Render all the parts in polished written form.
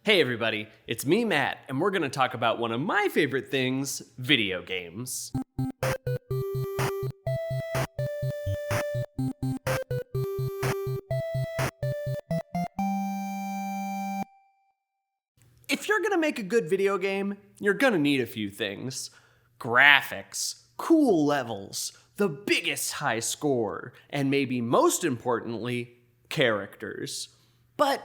Hey everybody, it's me, Matt, and we're gonna talk about one of my favorite things, video games. If you're gonna make a good video game, you're gonna need a few things. Graphics, cool levels, the biggest high score, and maybe most importantly, characters. But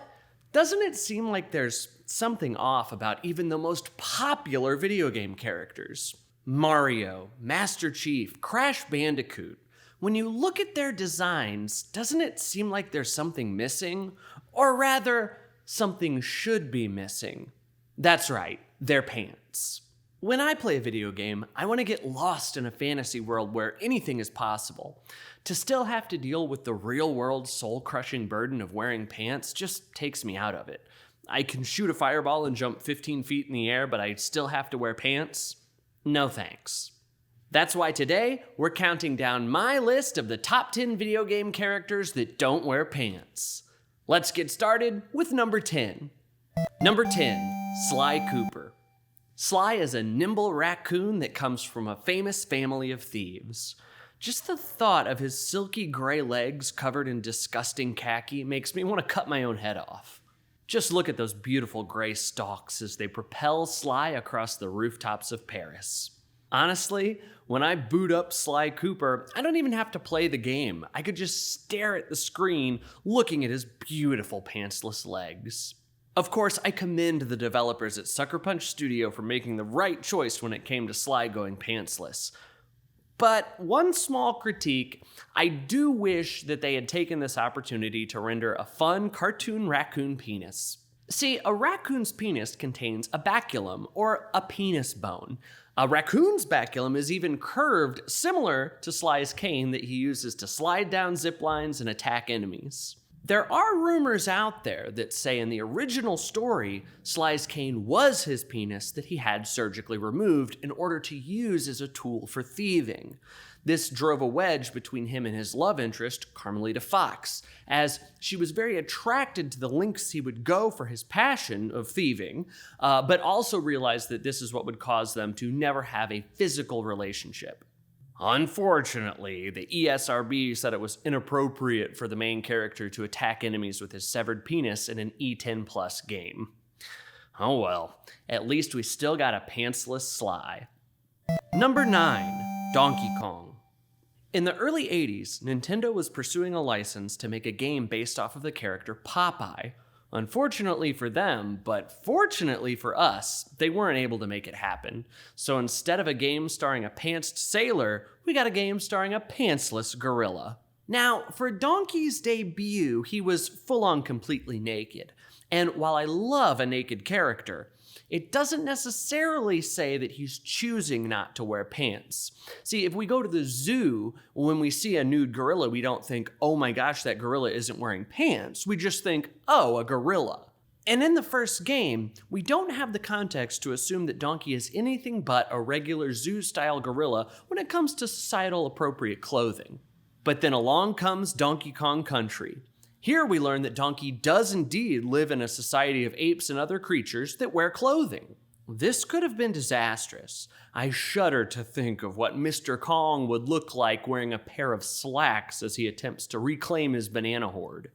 doesn't it seem like there's something off about even the most popular video game characters? Mario, Master Chief, Crash Bandicoot. When you look at their designs, doesn't it seem like there's something missing? Or rather, something should be missing. That's right, their pants. When I play a video game, I want to get lost in a fantasy world where anything is possible. To still have to deal with the real-world soul-crushing burden of wearing pants just takes me out of it. I can shoot a fireball and jump 15 feet in the air, but I still have to wear pants? No thanks. That's why today, we're counting down my list of the top 10 video game characters that don't wear pants. Let's get started with number 10. Number 10, Sly Cooper. Sly is a nimble raccoon that comes from a famous family of thieves. Just the thought of his silky gray legs covered in disgusting khaki makes me want to cut my own head off. Just look at those beautiful gray stalks as they propel Sly across the rooftops of Paris. Honestly, when I boot up Sly Cooper, I don't even have to play the game. I could just stare at the screen looking at his beautiful pantsless legs. Of course, I commend the developers at Sucker Punch Studio for making the right choice when it came to Sly going pantsless. But one small critique, I do wish that they had taken this opportunity to render a fun cartoon raccoon penis. See, a raccoon's penis contains a baculum, or a penis bone. A raccoon's baculum is even curved, similar to Sly's cane that he uses to slide down zip lines and attack enemies. There are rumors out there that say in the original story, Sly's cane was his penis that he had surgically removed in order to use as a tool for thieving. This drove a wedge between him and his love interest, Carmelita Fox, as she was very attracted to the lengths he would go for his passion of thieving, but also realized that this is what would cause them to never have a physical relationship. Unfortunately, the ESRB said it was inappropriate for the main character to attack enemies with his severed penis in an E10 Plus game. Oh well, at least we still got a pantsless Sly. Number 9, Donkey Kong. In the early 80s, Nintendo was pursuing a license to make a game based off of the character Popeye. Unfortunately for them, but fortunately for us, they weren't able to make it happen. So instead of a game starring a pantsed sailor, we got a game starring a pantsless gorilla. Now, for Donkey's debut, he was full-on completely naked. And while I love a naked character, it doesn't necessarily say that he's choosing not to wear pants. See, if we go to the zoo, when we see a nude gorilla, we don't think, oh my gosh, that gorilla isn't wearing pants. We just think, oh, a gorilla. And in the first game, we don't have the context to assume that Donkey is anything but a regular zoo-style gorilla when it comes to societal appropriate clothing. But then along comes Donkey Kong Country. Here we learn that Donkey does indeed live in a society of apes and other creatures that wear clothing. This could have been disastrous. I shudder to think of what Mr. Kong would look like wearing a pair of slacks as he attempts to reclaim his banana hoard.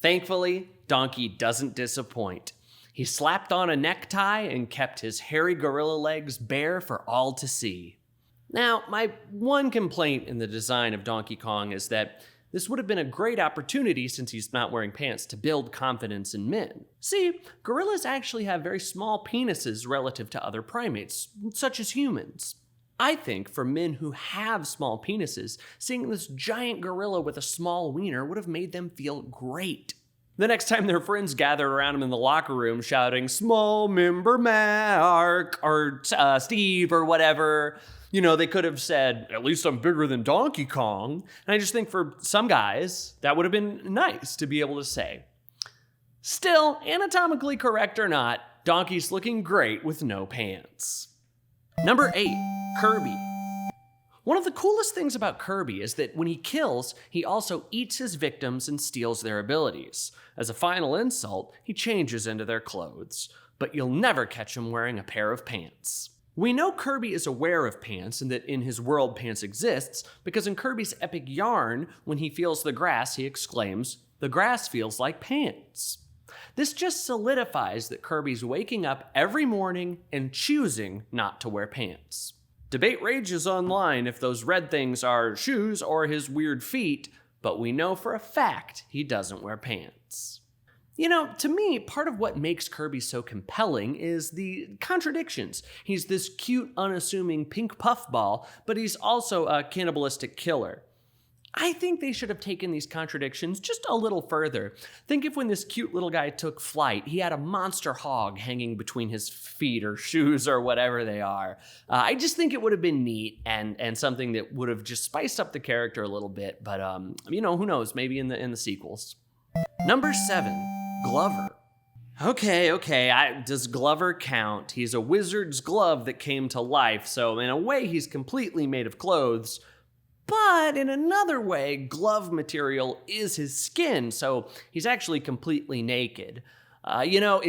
Thankfully, Donkey doesn't disappoint. He slapped on a necktie and kept his hairy gorilla legs bare for all to see. Now, my one complaint in the design of Donkey Kong is that this would have been a great opportunity, since he's not wearing pants, to build confidence in men. See, gorillas actually have very small penises relative to other primates, such as humans. I think for men who have small penises, seeing this giant gorilla with a small wiener would have made them feel great. The next time their friends gathered around him in the locker room shouting, "Small member Mark," or Steve, or whatever, they could have said, "At least I'm bigger than Donkey Kong." And I just think for some guys, that would have been nice to be able to say. Still, anatomically correct or not, Donkey's looking great with no pants. Number 8, Kirby. One of the coolest things about Kirby is that when he kills, he also eats his victims and steals their abilities. As a final insult, he changes into their clothes, but you'll never catch him wearing a pair of pants. We know Kirby is aware of pants and that in his world pants exists because in Kirby's epic yarn, when he feels the grass, he exclaims, "The grass feels like pants." This just solidifies that Kirby's waking up every morning and choosing not to wear pants. Debate rages online if those red things are shoes or his weird feet, but we know for a fact he doesn't wear pants. You know, to me, part of what makes Kirby so compelling is the contradictions. He's this cute, unassuming pink puffball, but he's also a cannibalistic killer. I think they should have taken these contradictions just a little further. Think if when this cute little guy took flight, he had a monster hog hanging between his feet or shoes or whatever they are. I just think it would have been neat and something that would have just spiced up the character a little bit. But you know, who knows? Maybe in the sequels. Number 7. Glover. Okay, does Glover count? He's a wizard's glove that came to life, so in a way he's completely made of clothes, but in another way, glove material is his skin, so he's actually completely naked. You know,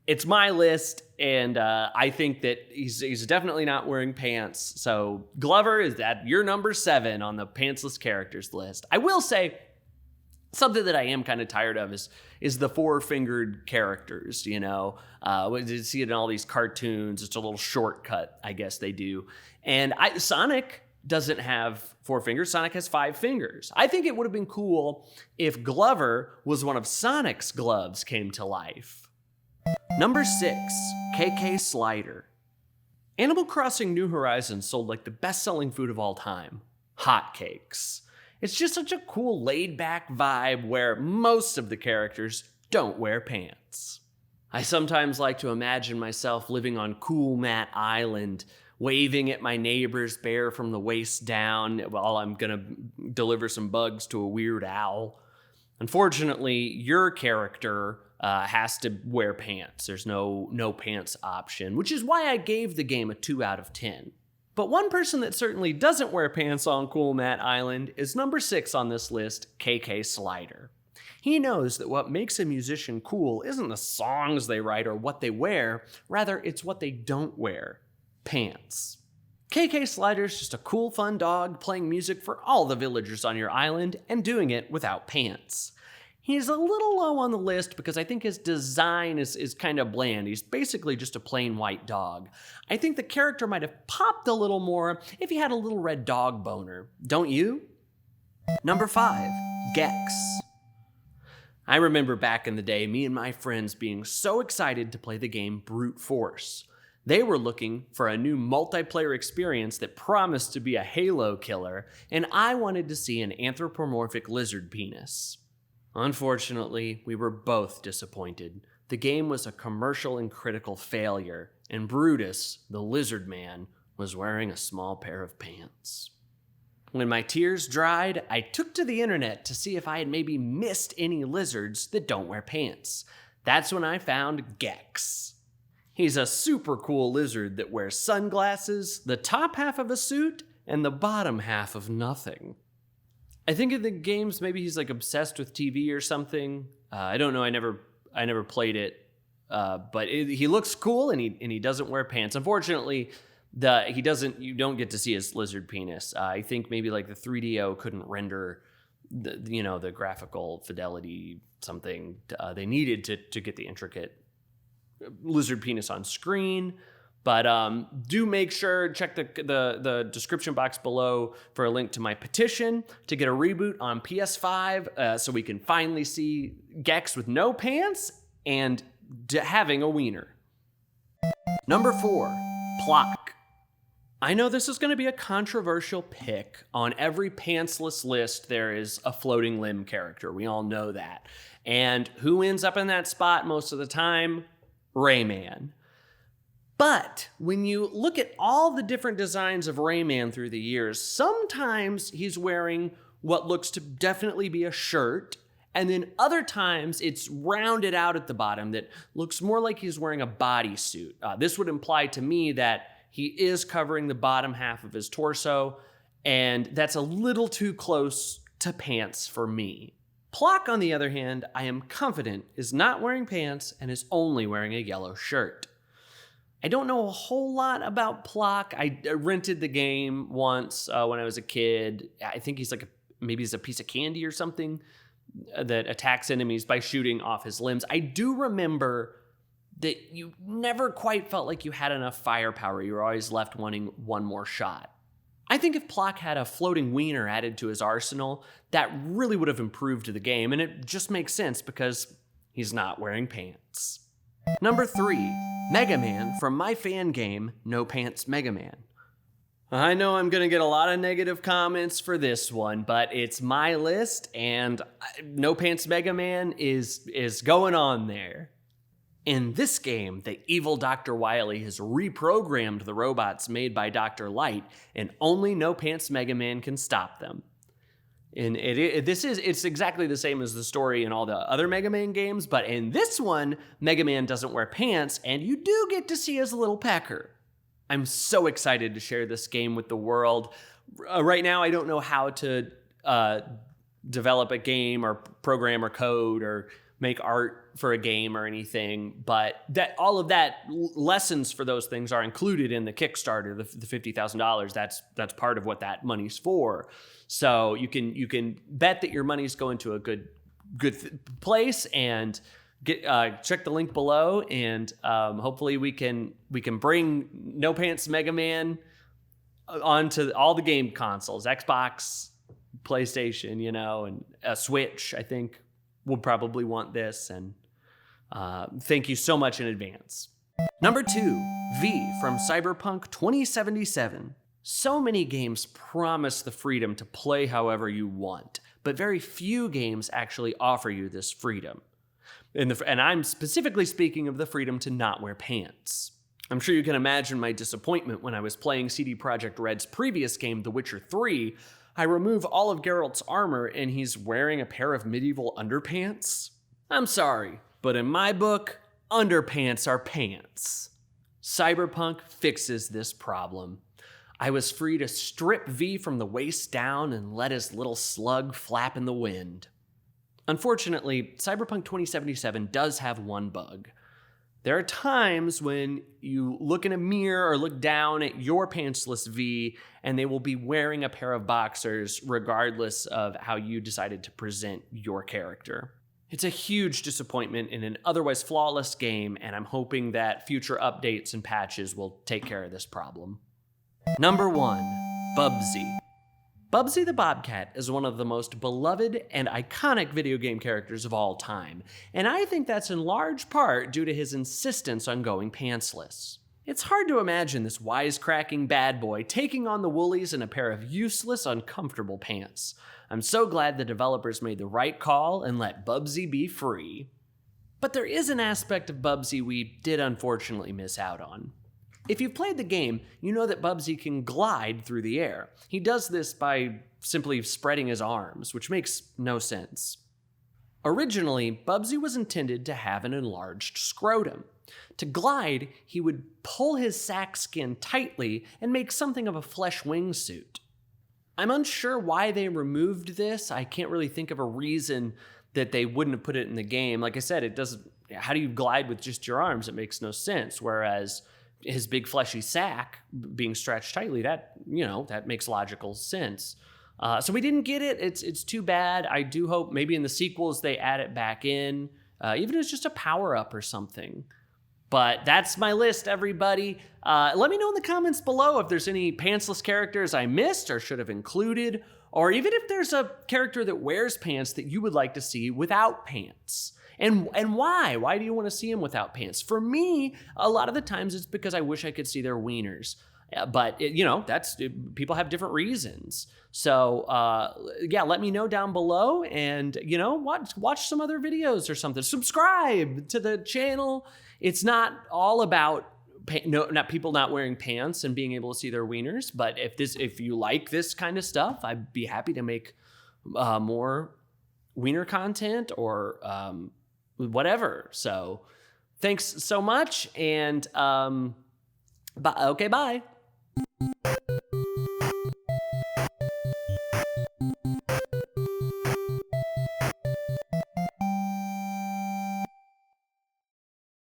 it's my list, and I think that he's definitely not wearing pants, so Glover, is that your number 7 on the pantsless characters list? I will say, something that I am kind of tired of is the 4-fingered characters, you know. You see it in all these cartoons. It's a little shortcut, I guess they do. And Sonic doesn't have 4 fingers. Sonic has 5 fingers. I think it would have been cool if Glover was one of Sonic's gloves came to life. Number 6, KK Slider. Animal Crossing New Horizons sold like the best-selling food of all time, hotcakes. It's just such a cool laid-back vibe where most of the characters don't wear pants. I sometimes like to imagine myself living on Cool Mat Island, waving at my neighbor's bear from the waist down while I'm gonna deliver some bugs to a weird owl. Unfortunately, your character has to wear pants. There's no pants option, which is why I gave the game a 2 out of 10. But one person that certainly doesn't wear pants on Cool Mat Island is number 6 on this list, KK Slider. He knows that what makes a musician cool isn't the songs they write or what they wear, rather it's what they don't wear, pants. KK Slider's just a cool, fun dog playing music for all the villagers on your island and doing it without pants. He's a little low on the list because I think his design is kind of bland. He's basically just a plain white dog. I think the character might have popped a little more if he had a little red dog boner. Don't you? Number 5, Gex. I remember back in the day, me and my friends being so excited to play the game Brute Force. They were looking for a new multiplayer experience that promised to be a Halo killer, and I wanted to see an anthropomorphic lizard penis. Unfortunately, we were both disappointed. The game was a commercial and critical failure, and Brutus, the lizard man, was wearing a small pair of pants. When my tears dried, I took to the internet to see if I had maybe missed any lizards that don't wear pants. That's when I found Gex. He's a super cool lizard that wears sunglasses, the top half of a suit, and the bottom half of nothing. I think in the games, maybe he's like obsessed with TV or something. I don't know. I never played it, but he looks cool and he doesn't wear pants. Unfortunately, you don't get to see his lizard penis. I think maybe like the 3DO couldn't render the graphical fidelity something they needed to get the intricate lizard penis on screen. But do make sure, check the description box below for a link to my petition to get a reboot on PS5 so we can finally see Gex with no pants and having a wiener. Number 4, PLOK. I know this is going to be a controversial pick. On every pantsless list, there is a floating limb character. We all know that. And who ends up in that spot most of the time? Rayman. But when you look at all the different designs of Rayman through the years, sometimes he's wearing what looks to definitely be a shirt, and then other times it's rounded out at the bottom that looks more like he's wearing a bodysuit. This would imply to me that he is covering the bottom half of his torso, And that's a little too close to pants for me. PLOK, on the other hand, I am confident is not wearing pants and is only wearing a yellow shirt. I don't know a whole lot about PLOK. I rented the game once when I was a kid. I think he's like maybe he's a piece of candy or something that attacks enemies by shooting off his limbs. I do remember that you never quite felt like you had enough firepower. You were always left wanting one more shot. I think if PLOK had a floating wiener added to his arsenal, that really would have improved the game, and it just makes sense because he's not wearing pants. Number 3, MEGAMAN from my fan game, No Pants MEGAMAN. I know I'm gonna get a lot of negative comments for this one, but it's my list, and No Pants MEGAMAN is going on there. In this game, the evil Dr. Wily has reprogrammed the robots made by Dr. Light, and only No Pants MEGAMAN can stop them. And it's exactly the same as the story in all the other Mega Man games, but in this one, Mega Man doesn't wear pants, and you do get to see his little pecker. I'm so excited to share this game with the world. Right now, I don't know how to develop a game or program or code or make art for a game or anything, but that all of that lessons for those things are included in the Kickstarter, the $50,000. That's part of what that money's for. So you can bet that your money's going to a good place, and check the link below, and hopefully we can bring No Pants MEGAMAN onto all the game consoles, Xbox, PlayStation, and a Switch. I think would probably want this, and thank you so much in advance. Number 2, V from Cyberpunk 2077. So many games promise the freedom to play however you want, but very few games actually offer you this freedom. And I'm specifically speaking of the freedom to not wear pants. I'm sure you can imagine my disappointment when I was playing CD Projekt Red's previous game, The Witcher 3. I remove all of Geralt's armor and he's wearing a pair of medieval underpants? I'm sorry, but in my book, underpants are pants. Cyberpunk fixes this problem. I was free to strip V from the waist down and let his little slug flap in the wind. Unfortunately, Cyberpunk 2077 does have one bug. There are times when you look in a mirror or look down at your pantsless V, and they will be wearing a pair of boxers regardless of how you decided to present your character. It's a huge disappointment in an otherwise flawless game, and I'm hoping that future updates and patches will take care of this problem. Number 1, BUBSY. BUBSY the Bobcat is one of the most beloved and iconic video game characters of all time, and I think that's in large part due to his insistence on going pantsless. It's hard to imagine this wisecracking bad boy taking on the woolies in a pair of useless, uncomfortable pants. I'm so glad the developers made the right call and let BUBSY be free. But there is an aspect of BUBSY we did unfortunately miss out on. If you've played the game, you know that BUBSY can glide through the air. He does this by simply spreading his arms, which makes no sense. Originally, BUBSY was intended to have an enlarged scrotum. To glide, he would pull his sack skin tightly and make something of a flesh wingsuit. I'm unsure why they removed this. I can't really think of a reason that they wouldn't have put it in the game. Like I said, it doesn't. How do you glide with just your arms? It makes no sense. Whereas his big fleshy sack being stretched tightly, that makes logical sense. So we didn't get it. It's too bad. I do hope maybe in the sequels they add it back in, even if it's just a power up or something. But that's my list, everybody. Let me know in the comments below if there's any pantsless characters I missed or should have included, or even if there's a character that wears pants that you would like to see without pants. And why? Why do you want to see them without pants? For me, a lot of the times it's because I wish I could see their wieners. But, people have different reasons. So, let me know down below and, watch some other videos or something. Subscribe to the channel. It's not all about not people not wearing pants and being able to see their wieners. But if you like this kind of stuff, I'd be happy to make more wiener content or whatever. So thanks so much. And bye.